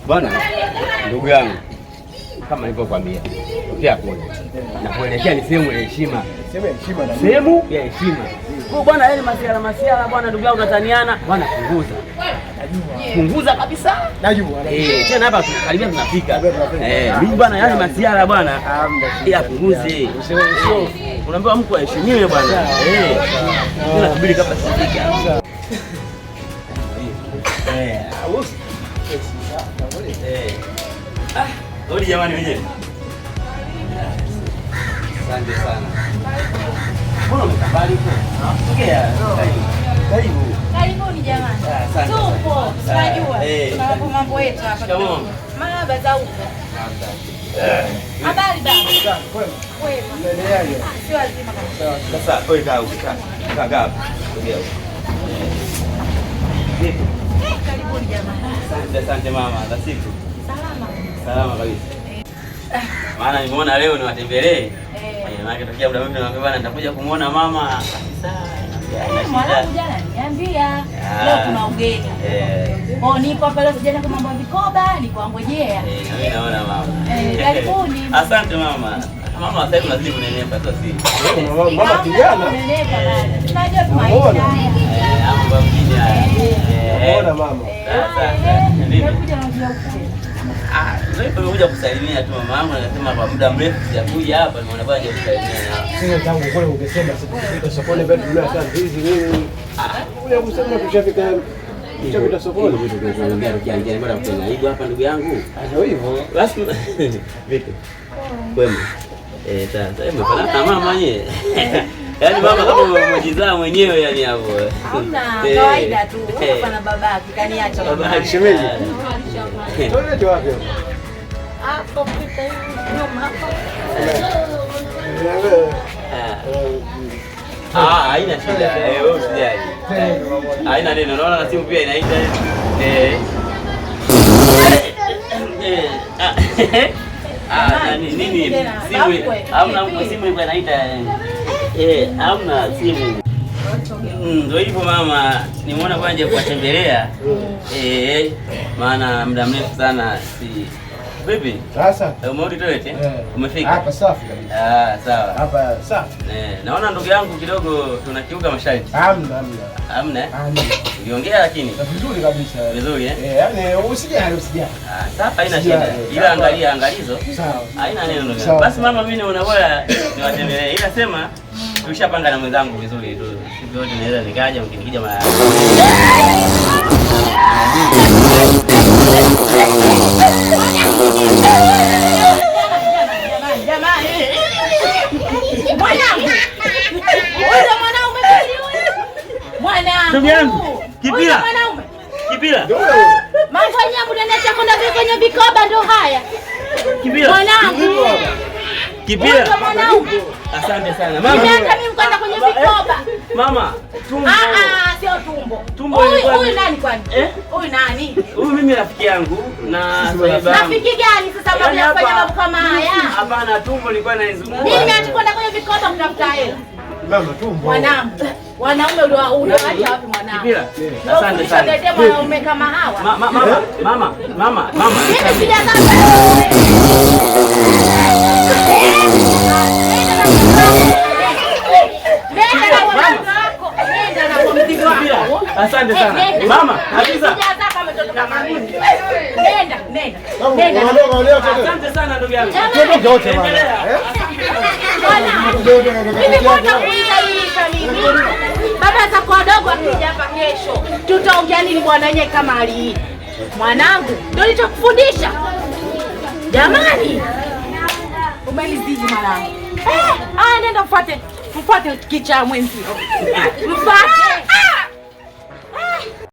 Bwana ndugu yangu, kama nilivyokuambia pia kule na kuelekea ni sehemu ya heshima, sehemu ya heshima. Kwa bwana, yale masiala bwana, ndugu yangu unataniana bwana, punguza kabisa. Najua tena hapa karibia tunafika. Mimi bwana, yale masiala bwana, ila punguze. Unaambiwa mtu aheshimiwe bwana. Tunasubiri kabla sifika. Odi jamani wenyewe. Asante sana. Mbona umekabali huko? Ongea. Karibu. Karibuni jamani. Tupo. Tunajua. Tunapanga mambo yetu hapa. Marhaba za huko. Habari baba. Wewe. Unaendeleaje? Sio lazima kabisa. Sasa wewe kaa huko. Kaa hapo. Ongea huko. Karibuni jamani. Asante mama. Za siku. Salama kabisa. Maana nimeona leo niwatembelee. Maana tokea muda mrefu naambia bwana nitakuja kumuona mama. Mwanangu jana niambia leo kuna ugeni. Oh, niko hapa leo sijana kwa mambo ya vikoba, nikuangojea. Na mimi naona mama. Karibuni. Asante mama. Mama sasa hivi lazima unenepa tu sisi. Mama kijana. Unenepa bana. Tunajua tumaisha haya. Hapo mjini haya. Ona mama. Sasa ndio. Nimekuja na njia ukute. Leo nimekuja kusalimia tu mama yangu, anasema kwa muda mrefu sijakuja hapa, nimeona bwana je kusalimia. Sina tangu kule ungesema sikufika sokoni bado tuna saa hizi nini? Ule kusema tushafika sokoni vitu vya kuongea tukiangalia bwana kuna aibu hapa ndugu yangu. Ndio hivyo. Basi vipi? Kwema. Sasa umefanana mama yeye. Yaani mama kama umejizaa mwenyewe yani hapo. Hamna, kawaida tu. Hapa na babaki kaniacha baba. Shemeji. Toleto wapi? Hapo pita hivi nyuma hapo. Haina shida. Wewe usijali. Haina neno. Naona na simu pia inaita. Nini? Simu. Hamna simu ilikuwa inaita. Hamna simu. Ndio hivyo mama, nimeona kwanza kuwatembelea. Maana muda mrefu sana si. Vipi? Sasa umerudi toilet? Umefika? Hapa safi kabisa. Sawa. Hapa safi. Naona ndugu yangu kidogo tunakiuka masharti. Hamna. Uliongea lakini vizuri kabisa. Vizuri yaani usijali. Sasa haina shida. Ila angalia angalizo. Sawa. Haina neno ndugu yangu. Basi mama, mimi naona bora niwatembelee. Ila sema tulishapanga na mwenzangu vizuri tu. Sisi wote naweza nikaja mkinikija mara. Ndugu yangu, Kipila. Mambo yenyewe mnaenda kwenda kwenye vikoba ndo haya. Kipila. Mwanangu. Kipila. Mwanangu. Asante sana. Mama. Nimeenda mimi kwenda kwenye vikoba. Mama, tumbo. Sio tumbo. Tumbo ilikuwa. Huyu nani kwani? Huyu nani? Huyu mimi rafiki yangu na rafiki gani sasa mambo ya kufanya mambo kama haya? Hapana, tumbo ilikuwa inaizunguka. Mimi nimeacha kwenda kwenye vikoba kutafuta hela. Mama, tumbo. Mwanangu. Wanaume unaacha wapi mwanangu? Kipila. Asante sana. Ndio wanaume kama hawa. Mama. Mimi sijazaa. Asante sana. Mama, kabisa. Nenda. Asante sana ndugu yangu. Tuondoke wote bwana. Mimi mbona kuuliza hii kanini? Baba zako wadogo akija hapa kesho. Tutaongea nini bwana yenyewe kama hali hii? Mwanangu, ndio nilichokufundisha. Jamani. Umelizidi mwanangu. Nenda mfuate kicha mwenzi. Mfuate.